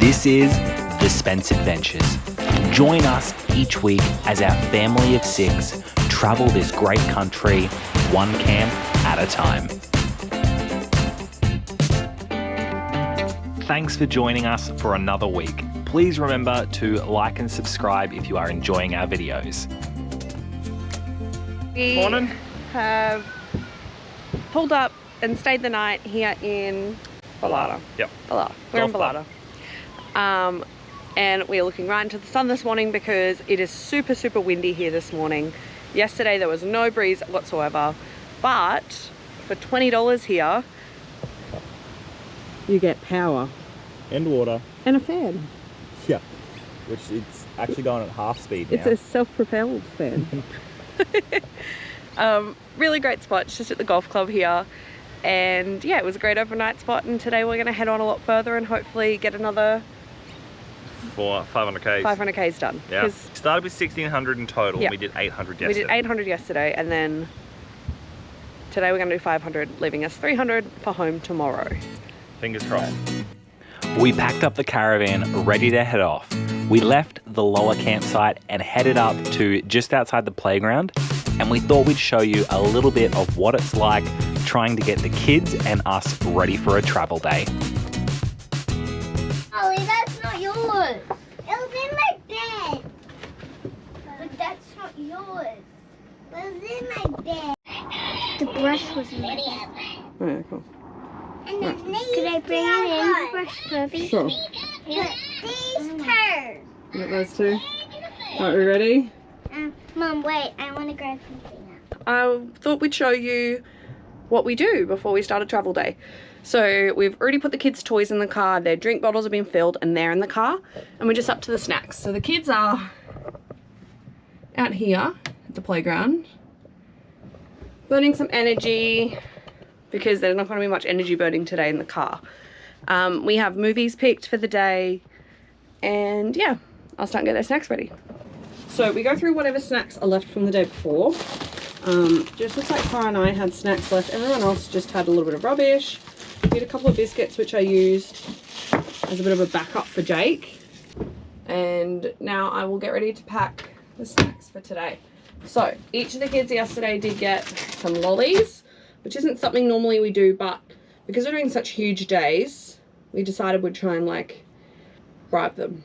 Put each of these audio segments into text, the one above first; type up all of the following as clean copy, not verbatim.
This is The Spence Adventures. Join us each week as our family of 6 travel this great country, one camp at a time. Thanks for joining us for another week. Please remember to like and subscribe if you are enjoying our videos. We have pulled up and stayed the night here in Balata. Yep. Balata. We're in Balata. And we're looking right into the sun this morning because it is super, super windy here this morning. Yesterday there was no breeze whatsoever, but for $20 here, you get power. And water. And a fan. Yeah, which it's actually going at half speed now. It's a self-propelled fan. Really great spot, it's just at the golf club here. And yeah, it was a great overnight spot, and today we're going to head on a lot further and hopefully get another 500 Ks. 500 Ks done. Yeah. Started with 1,600 in total. Yeah. We did 800 yesterday. We did 800 yesterday, and then today we're going to do 500, leaving us 300 for home tomorrow. Fingers crossed. We packed up the caravan, ready to head off. We left the lower campsite and headed up to just outside the playground, and we thought we'd show you a little bit of what it's like trying to get the kids and us ready for a travel day. Ollie, that's not yours. It was in my bed. But that's not yours. It was in my bed. The brush was in my bed. Yeah, cool. And then could I bring it in the brush, Bubby? Sure. These turds. You got those two? Alright, we ready? Mom, wait. I want to grab something up. I thought we'd show you what we do before we start a travel day. So we've already put the kids' toys in the car, their drink bottles have been filled and they're in the car, and we're just up to the snacks. So the kids are out here at the playground burning some energy because there's not going to be much energy burning today in the car. We have movies picked for the day, and yeah, I'll start and get their snacks ready. So we go through whatever snacks are left from the day before. Just looks like Cara and I had snacks left. Everyone else just had a little bit of rubbish. We had a couple of biscuits which I used as a bit of a backup for Jake. And now I will get ready to pack the snacks for today. So each of the kids yesterday did get some lollies, which isn't something normally we do, but because we're doing such huge days, we decided we'd try and like bribe them.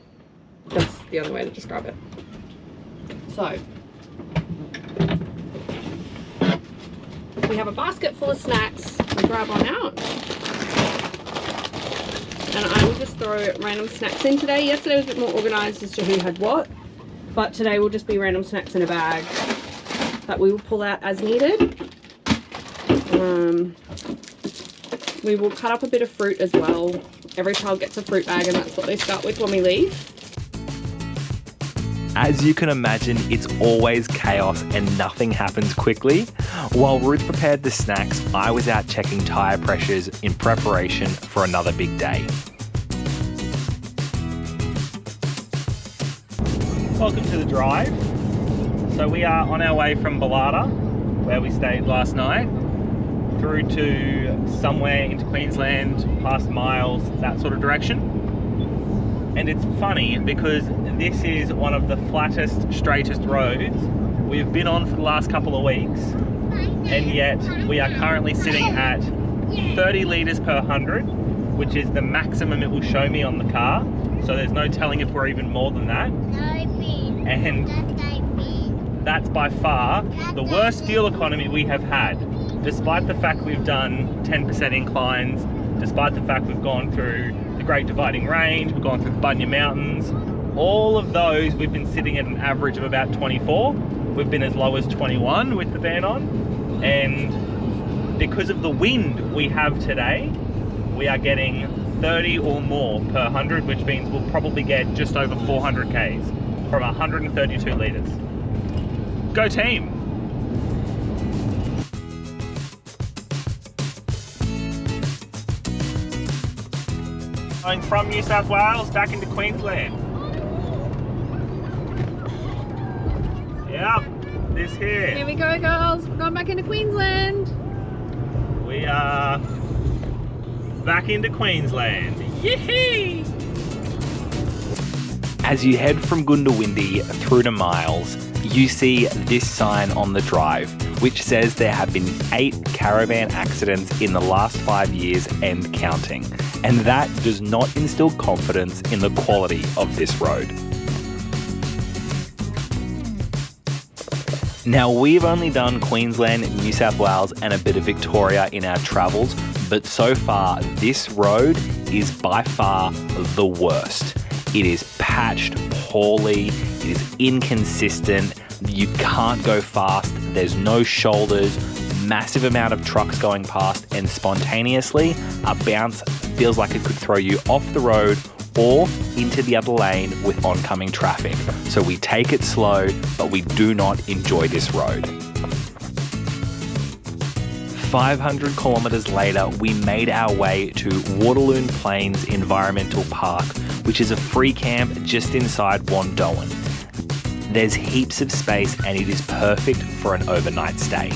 That's the only way to describe it. So we have a basket full of snacks. I grab one out and I will just throw random snacks in today. Yesterday was a bit more organised as to who had what, but today will just be random snacks in a bag that we will pull out as needed. We will cut up a bit of fruit as well. Every child gets a fruit bag and that's what they start with when we leave. As you can imagine, it's always chaos and nothing happens quickly. While Ruth prepared the snacks, I was out checking tyre pressures in preparation for another big day. Welcome to the drive. So we are on our way from Balata, where we stayed last night, through to somewhere into Queensland, past Miles, that sort of direction. And it's funny because this is one of the flattest, straightest roads we've been on for the last couple of weeks, and yet we are currently sitting at 30 litres per 100, which is the maximum it will show me on the car, so there's no telling if we're even more than that. And that's by far the worst fuel economy we have had, despite the fact we've done 10% inclines, despite the fact we've gone through the Great Dividing Range, we've gone through the Bunya Mountains. All of those we've been sitting at an average of about 24. We've been as low as 21 with the van on, and because of the wind we have today, we are getting 30 or more per 100, which means we'll probably get just over 400 Ks from 132 litres. Go team! Going from New South Wales back into Queensland. Yep, this here. Here we go, girls. We're going back into Queensland. We are back into Queensland. Yee! As you head from Goondiwindi through to Miles, you see this sign on the drive, which says there have been 8 caravan accidents in the last 5 years and counting. And that does not instill confidence in the quality of this road. Now, we've only done Queensland, New South Wales and a bit of Victoria in our travels, but so far this road is by far the worst. It is patched poorly, it is inconsistent, you can't go fast, there's no shoulders, massive amount of trucks going past, and spontaneously a bounce feels like it could throw you off the road or into the other lane with oncoming traffic. So we take it slow, but we do not enjoy this road. 500 kilometres later, we made our way to Wondoan Plains Environmental Park, which is a free camp just inside Wondoan. There's heaps of space and it is perfect for an overnight stay.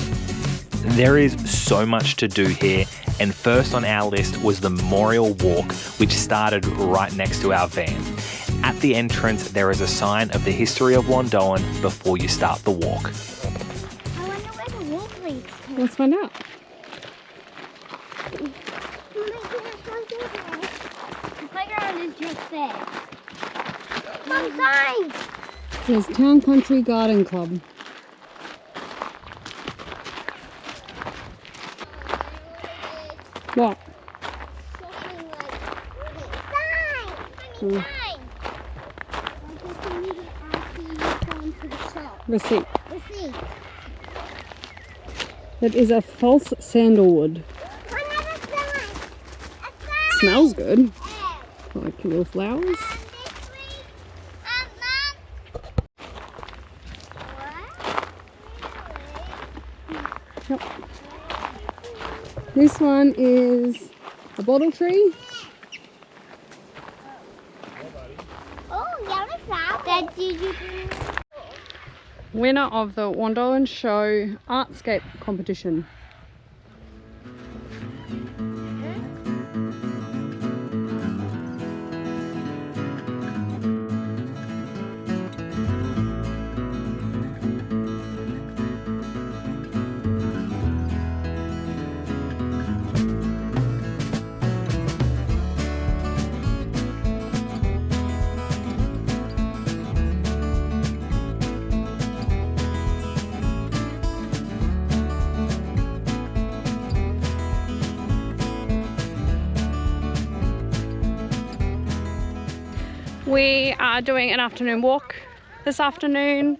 There is so much to do here, and first on our list was the Memorial Walk, which started right next to our van. At the entrance, there is a sign of the history of Wondoan before you start the walk. I wonder where the walk leads. Let's find out. The playground is just there. Mom, sign! It says Town Country Garden Club. What? Sign! Receipt. Receipt. That is a false sandalwood. Another sign. A sign. Smells good. Oh. Like little flowers. This week, Mom. Yep. This one is a bottle tree. Oh, yellow flower. That did you do? Winner of the Wondoan Show Artscape competition. We are doing an afternoon walk this afternoon.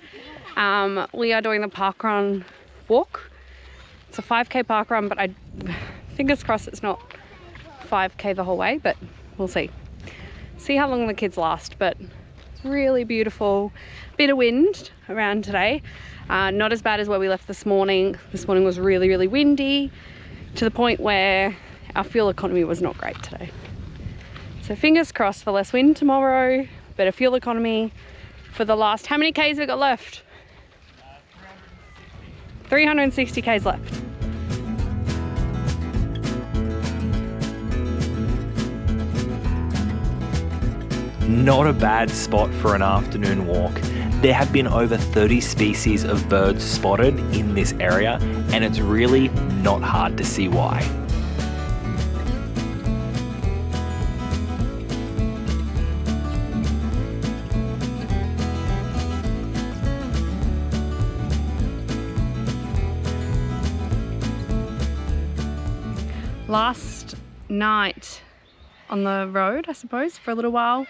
We are doing the parkrun walk. It's a 5k parkrun, but fingers crossed it's not 5k the whole way, but we'll see. See how long the kids last, but it's really beautiful. Bit of wind around today. Not as bad as where we left this morning. This morning was really, really windy to the point where our fuel economy was not great today. So fingers crossed for less wind tomorrow, better fuel economy for the last, how many Ks we got left? 360 Ks left. Not a bad spot for an afternoon walk. There have been over 30 species of birds spotted in this area, and it's really not hard to see why. Last night on the road, I suppose, for a little while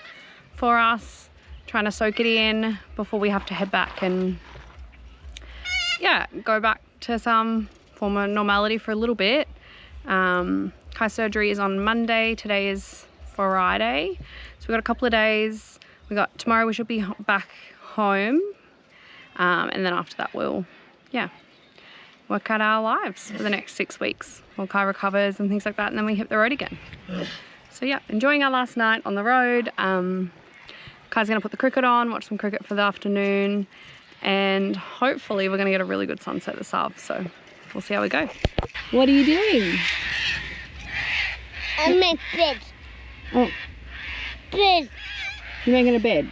for us, trying to soak it in before we have to head back and go back to some form of normality for a little bit. Kai surgery is on Monday, today is Friday, so we've got a couple of days. Tomorrow we should be back home, and then after that we'll work out our lives for the next 6 weeks while Kai recovers and things like that, and then we hit the road again. So enjoying our last night on the road. Kai's gonna put the cricket on, watch some cricket for the afternoon, and hopefully we're gonna get a really good sunset this afternoon, so we'll see how we go. What are you doing? I make bed. Oh, Bed. you're making a bed.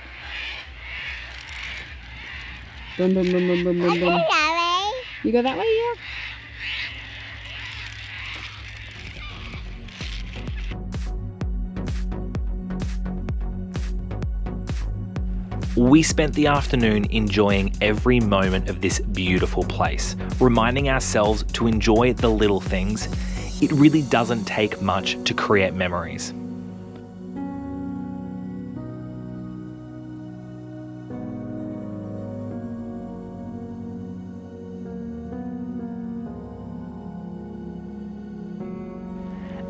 Boom, boom, boom, boom, boom, boom, boom. That You go that way, yeah? We spent the afternoon enjoying every moment of this beautiful place, reminding ourselves to enjoy the little things. It really doesn't take much to create memories.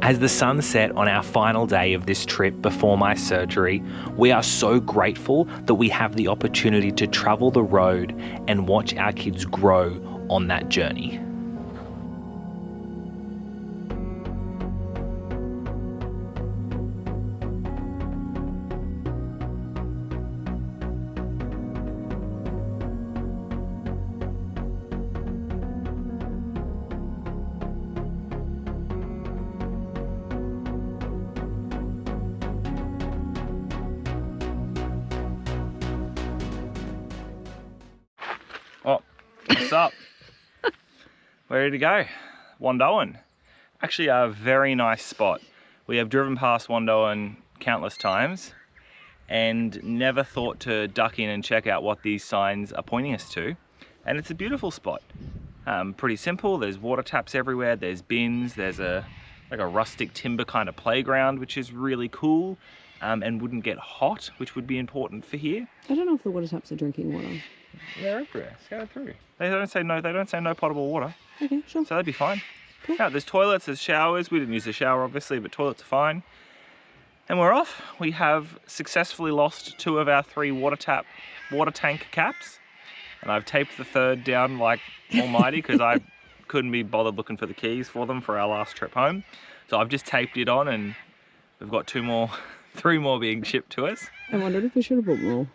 As the sun set on our final day of this trip before my surgery, we are so grateful that we have the opportunity to travel the road and watch our kids grow on that journey. Oh, what's up? We're ready to go. Wondoan. Actually a very nice spot. We have driven past Wondoan countless times and never thought to duck in and check out what these signs are pointing us to. And it's a beautiful spot. Pretty simple. There's water taps everywhere. There's bins. There's like a rustic timber kind of playground, which is really cool and wouldn't get hot, which would be important for here. I don't know if the water taps are drinking water. They're everywhere. Let's go through. They don't say no. They don't say no potable water. Okay, sure. So that'd be fine. Cool. Yeah, there's toilets, there's showers. We didn't use the shower obviously, but toilets are fine. And we're off. We have successfully lost 2 of our 3 water tank caps, and I've taped the 3rd down like almighty because I couldn't be bothered looking for the keys for them for our last trip home. So I've just taped it on, and we've got 3 more being shipped to us. I wondered if we should have bought more.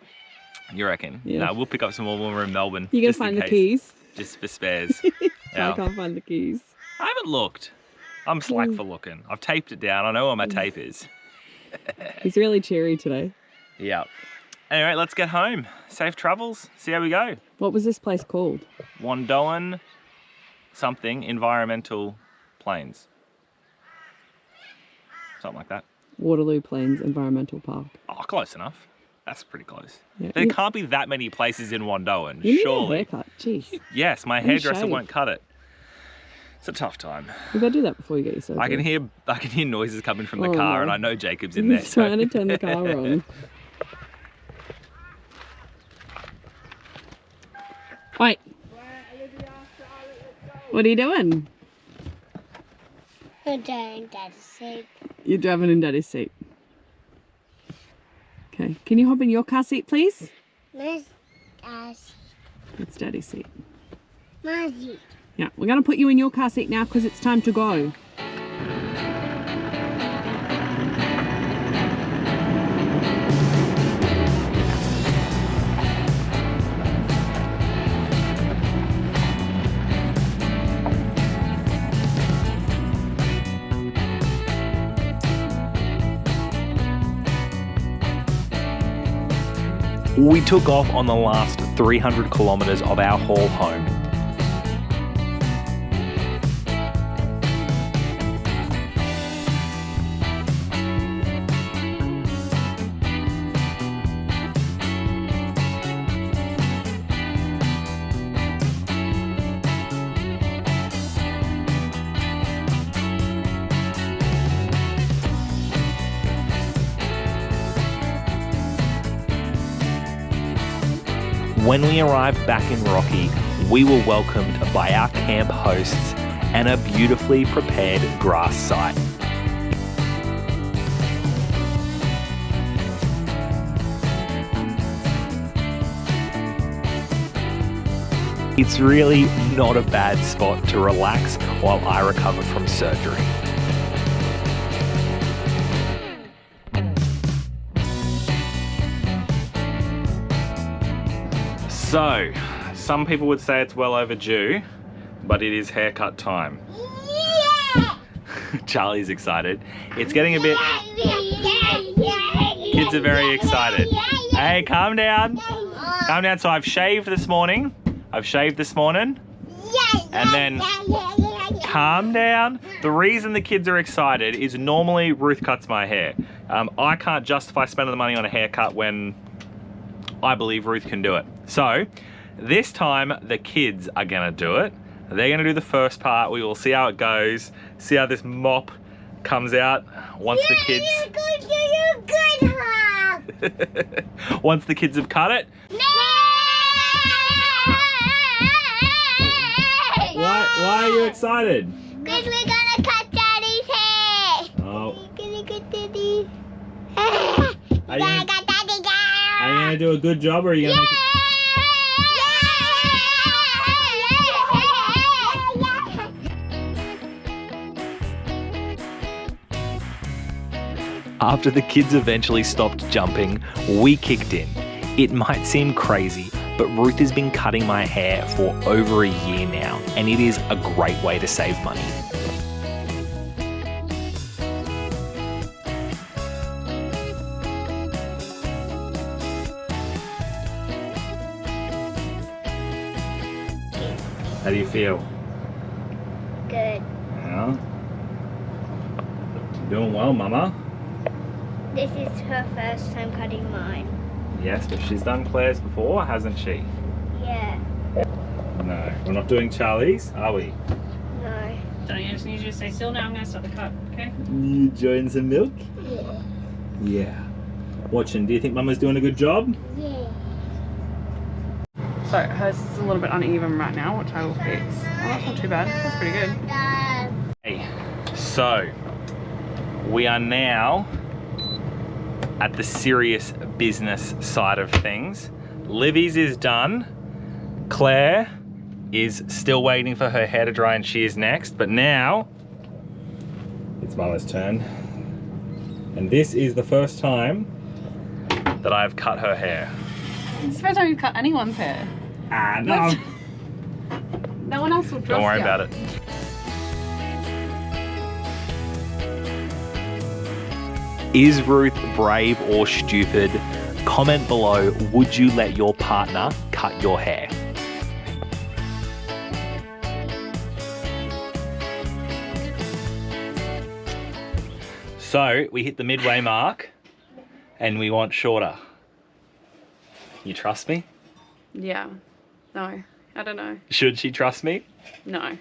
You reckon? Yeah. No, we'll pick up some more when we're in Melbourne. You gonna just in find the case. keys? Just for spares. I Yeah. can't find the keys. I haven't looked. I'm slack for looking. I've taped it down. I know where my tape is. He's really cheery today. Yeah. Anyway, let's get home. Safe travels. See how we go. What was this place called? Wondoan something environmental plains. Something like that. Waterloo Plains Environmental Park. Oh, close enough. That's pretty close. Yeah. There can't be that many places in Wondoan, You need surely. a haircut. Jeez. Yes, my And a hairdresser shave. won't cut it. It's a tough time. You better do that before you get your surgery. I can hear noises coming from the Oh, car, no. and I know Jacob's in there. He's trying to turn the car on. Wait. What are you doing? I'm doing Daddy's seat. You're driving in Daddy's seat. Okay. Can you hop in your car seat, please? Miss Dad's It's Daddy's seat. my seat. Yeah, we're going to put you in your car seat now because it's time to go. We took off on the last 300 kilometres of our haul home. When we arrived back in Rocky, we were welcomed by our camp hosts and a beautifully prepared grass site. It's really not a bad spot to relax while I recover from surgery. So, some people would say it's well overdue, but it is haircut time. Yeah! Charlie's excited. It's getting a bit... Yeah! Kids kids are very excited. Hey, calm down. Calm down. So I've shaved this morning. And then calm down. The reason the kids are excited is normally Ruth cuts my hair. I can't justify spending the money on a haircut when I believe Ruth can do it. So this time the kids are gonna do it. They're gonna do the first part. We will see how it goes. See how this mop comes out once the kids. You're good, Hop. Once the kids have cut it. Why are you excited? Because we're gonna cut Daddy's hair. Oh. We're gonna cut Daddy's Are you gonna do a good job, or are you gonna make it? After the kids eventually stopped jumping, we kicked in. It might seem crazy, but Ruth has been cutting my hair for over a year now, and it is a great way to save money. How do you feel? Good. Yeah. Doing well, Mama. This is her first time cutting mine. Yes, but she's done Claire's before, hasn't she? Yeah. No, we're not doing Charlie's, are we? No. Don't you just need you to stay still now? I'm gonna start the cut, okay? You enjoying some milk? Yeah. Yeah. Watching, do you think Mama's doing a good job? Yeah. So hers is a little bit uneven right now, which I will fix. Oh, that's not too bad. That's pretty good. Hey, so we are now at the serious business side of things. Livy's is done. Claire is still waiting for her hair to dry and she is next, but now it's Mama's turn. And this is the first time that I've cut her hair. It's the first time you've cut anyone's hair. Ah, no. No one else will trust Don't worry you. about it. Is Ruth brave or stupid? Comment below, would you let your partner cut your hair? So we hit the midway mark and we want shorter. You trust me? Yeah. No. I don't know. Should she trust me? No.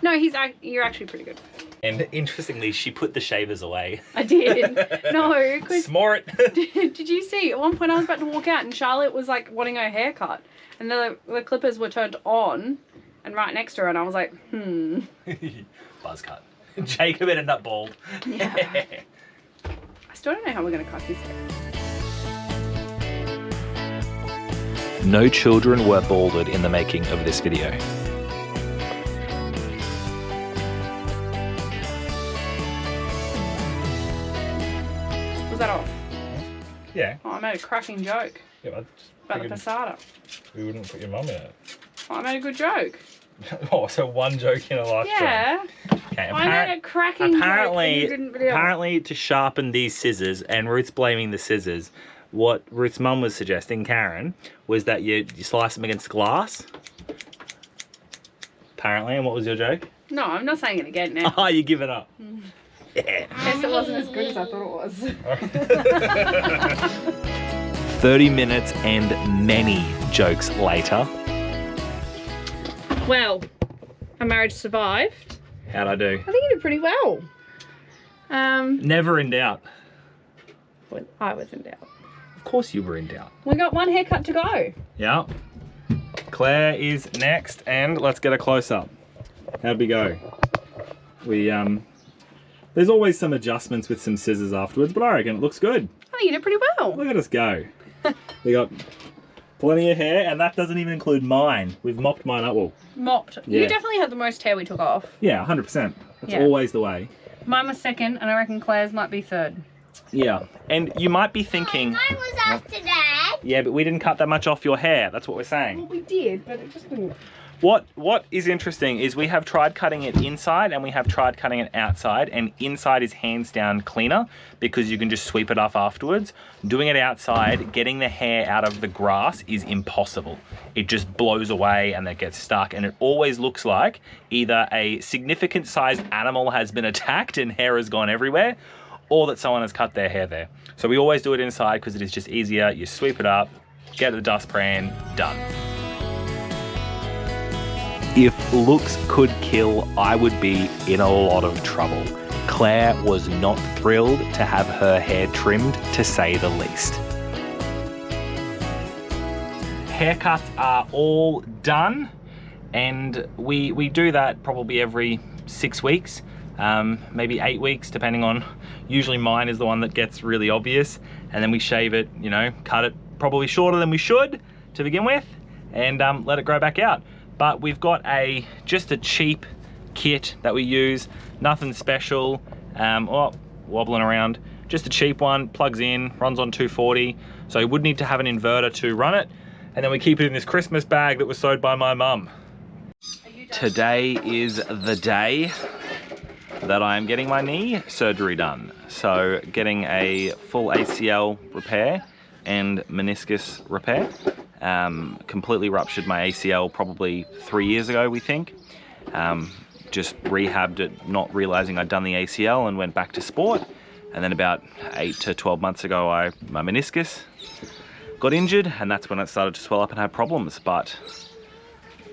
No, you're actually pretty good. And interestingly, she put the shavers away. I did. No, because Smart. did you see? At one point I was about to walk out and Charlotte was like wanting her hair cut. And the clippers were turned on and right next to her and I was like, Buzz cut. Jacob ended up bald. Yeah. I still don't know how we're going to cut his hair. No children were balded in the making of this video. Was that off? Yeah. Oh, I made a cracking joke Yeah, but about the passata. we wouldn't put your mum in it. Oh, I made a good joke. Oh, so one joke in a lifetime. Yeah. Okay, I made a cracking joke. And you didn't believe it. apparently to sharpen these scissors, and Ruth's blaming the scissors, what Ruth's mum was suggesting, Karen, was that you slice them against glass. Apparently, and what was your joke? No, I'm not saying it again now. Oh, you give it up. Yeah. Guess it wasn't as good as I thought it was. 30 minutes and many jokes later. Well, our marriage survived. How'd I do? I think you did pretty well. Never in doubt. Well, I was in doubt. Of course you were in doubt. We got one haircut to go. Yeah. Claire is next, and let's get a close-up. How'd we go? We, there's always some adjustments with some scissors afterwards, but I reckon it looks good. I think you did pretty well. Look at us go. We got plenty of hair, and that doesn't even include mine. We've mopped mine up. Well, Mopped. Yeah. You definitely had the most hair we took off. yeah, 100%. That's Yeah. always the way. Mine was second, and I reckon Claire's might be third. Yeah. And you might be thinking, Mine was after that. yeah, but we didn't cut that much off your hair. That's what we're saying. we did, but it just didn't. What is interesting is we have tried cutting it inside and we have tried cutting it outside, and inside is hands down cleaner because you can just sweep it off afterwards. Doing it outside, getting the hair out of the grass is impossible. It just blows away and it gets stuck, and it always looks like either a significant sized animal has been attacked and hair has gone everywhere, or that someone has cut their hair there. So we always do it inside because it is just easier. You sweep it up, get the dustpan, done. If looks could kill, I would be in a lot of trouble. Claire was not thrilled to have her hair trimmed, to say the least. Haircuts are all done, and we do that probably every 6 weeks, maybe 8 weeks, depending on, usually mine is the one that gets really obvious, and then we shave it, you know, cut it probably shorter than we should to begin with, and let it grow back out. But we've got just a cheap kit that we use, nothing special, wobbling around, just a cheap one, plugs in, runs on 240, so you would need to have an inverter to run it, and then we keep it in this Christmas bag that was sewed by my mum. Today is the day that I'm getting my knee surgery done. So getting a full ACL repair and meniscus repair. Completely ruptured my ACL probably 3 years ago, we think. Just rehabbed it, not realizing I'd done the ACL, and went back to sport. And then about 8 to 12 months ago, my meniscus got injured, and that's when it started to swell up and have problems. But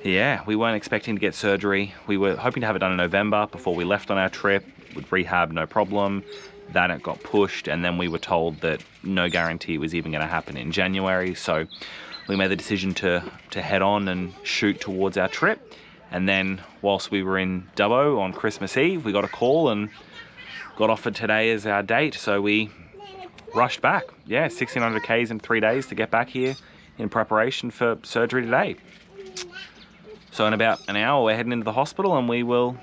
yeah, we weren't expecting to get surgery. We were hoping to have it done in November before we left on our trip. With rehab, no problem. Then it got pushed, and then we were told that no guarantee it was even going to happen in January. So we made the decision to head on and shoot towards our trip. And then whilst we were in Dubbo on Christmas Eve, we got a call and got offered today as our date. So we rushed back. Yeah, 1,600 Ks in 3 days to get back here in preparation for surgery today. So in about an hour, we're heading into the hospital and we will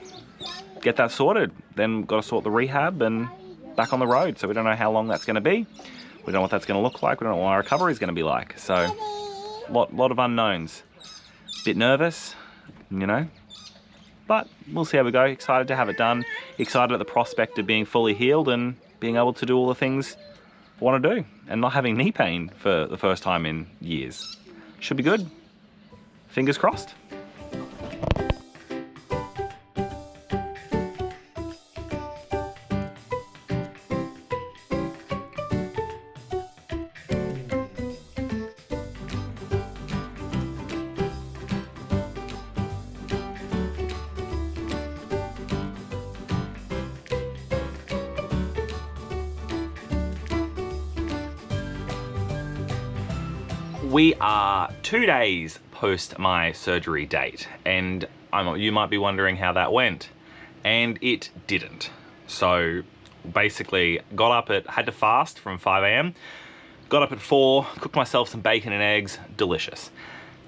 get that sorted. Then we've got to sort the rehab and back on the road. So we don't know how long that's going to be. We don't know what that's going to look like. We don't know what our recovery is going to be like. So lot of unknowns. Bit nervous, you know, but we'll see how we go. Excited to have it done. Excited at the prospect of being fully healed and being able to do all the things I want to do and not having knee pain for the first time in years. Should be good. Fingers crossed. We are 2 days post my surgery date, and you might be wondering how that went, and it didn't. So basically had to fast from 5 AM, got up at 4, cooked myself some bacon and eggs, delicious.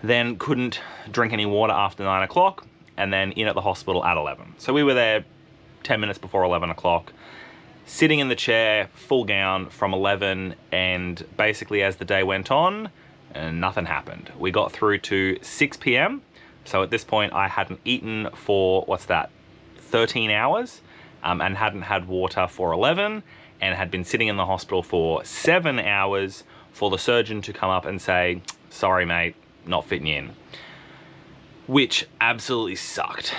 Then couldn't drink any water after 9 o'clock, and then in at the hospital at 11. So we were there 10 minutes before 11 o'clock, sitting in the chair, full gown from 11, and basically as the day went on, and nothing happened. We got through to 6 PM. So at this point I hadn't eaten for, 13 hours, and hadn't had water for 11, and had been sitting in the hospital for 7 hours for the surgeon to come up and say, sorry mate, not fitting you in. Which absolutely sucked,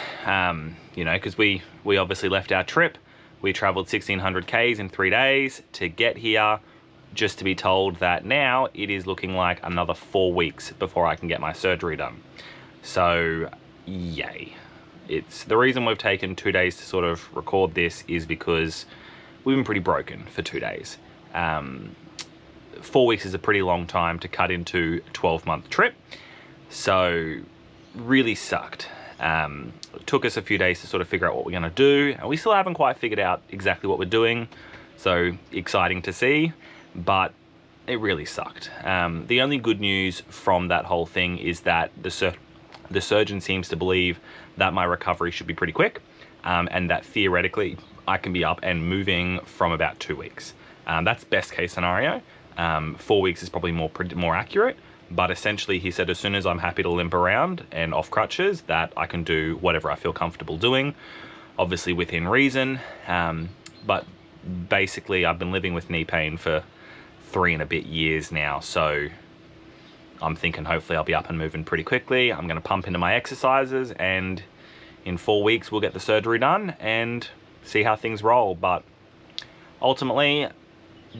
you know, because we obviously left our trip. We traveled 1,600 Ks in 3 days to get here, just to be told that now it is looking like another 4 weeks before I can get my surgery done. So yay. It's the reason we've taken 2 days to sort of record this is because we've been pretty broken for 2 days. 4 weeks is a pretty long time to cut into a 12-month trip. So really sucked. It took us a few days to sort of figure out what we're gonna do, and we still haven't quite figured out exactly what we're doing. So exciting to see. But it really sucked. The only good news from that whole thing is that the surgeon seems to believe that my recovery should be pretty quick, and that theoretically I can be up and moving from about 2 weeks. That's best case scenario. 4 weeks is probably more accurate, But essentially he said as soon as I'm happy to limp around and off crutches, that I can do whatever I feel comfortable doing, obviously within reason. But basically I've been living with knee pain for 3 and a bit years now, so I'm thinking hopefully I'll be up and moving pretty quickly. I'm going to pump into my exercises, and in 4 weeks we'll get the surgery done and see how things roll. But ultimately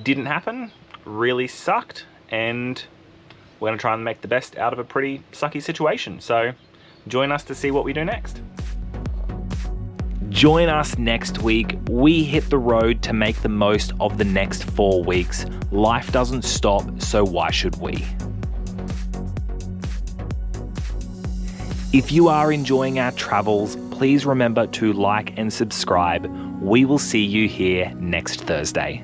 didn't happen, really sucked, and we're going to try and make the best out of a pretty sucky situation. So join us to see what we do next. Join us next week. We hit the road to make the most of the next 4 weeks. Life doesn't stop, so why should we? If you are enjoying our travels, please remember to like and subscribe. We will see you here next Thursday.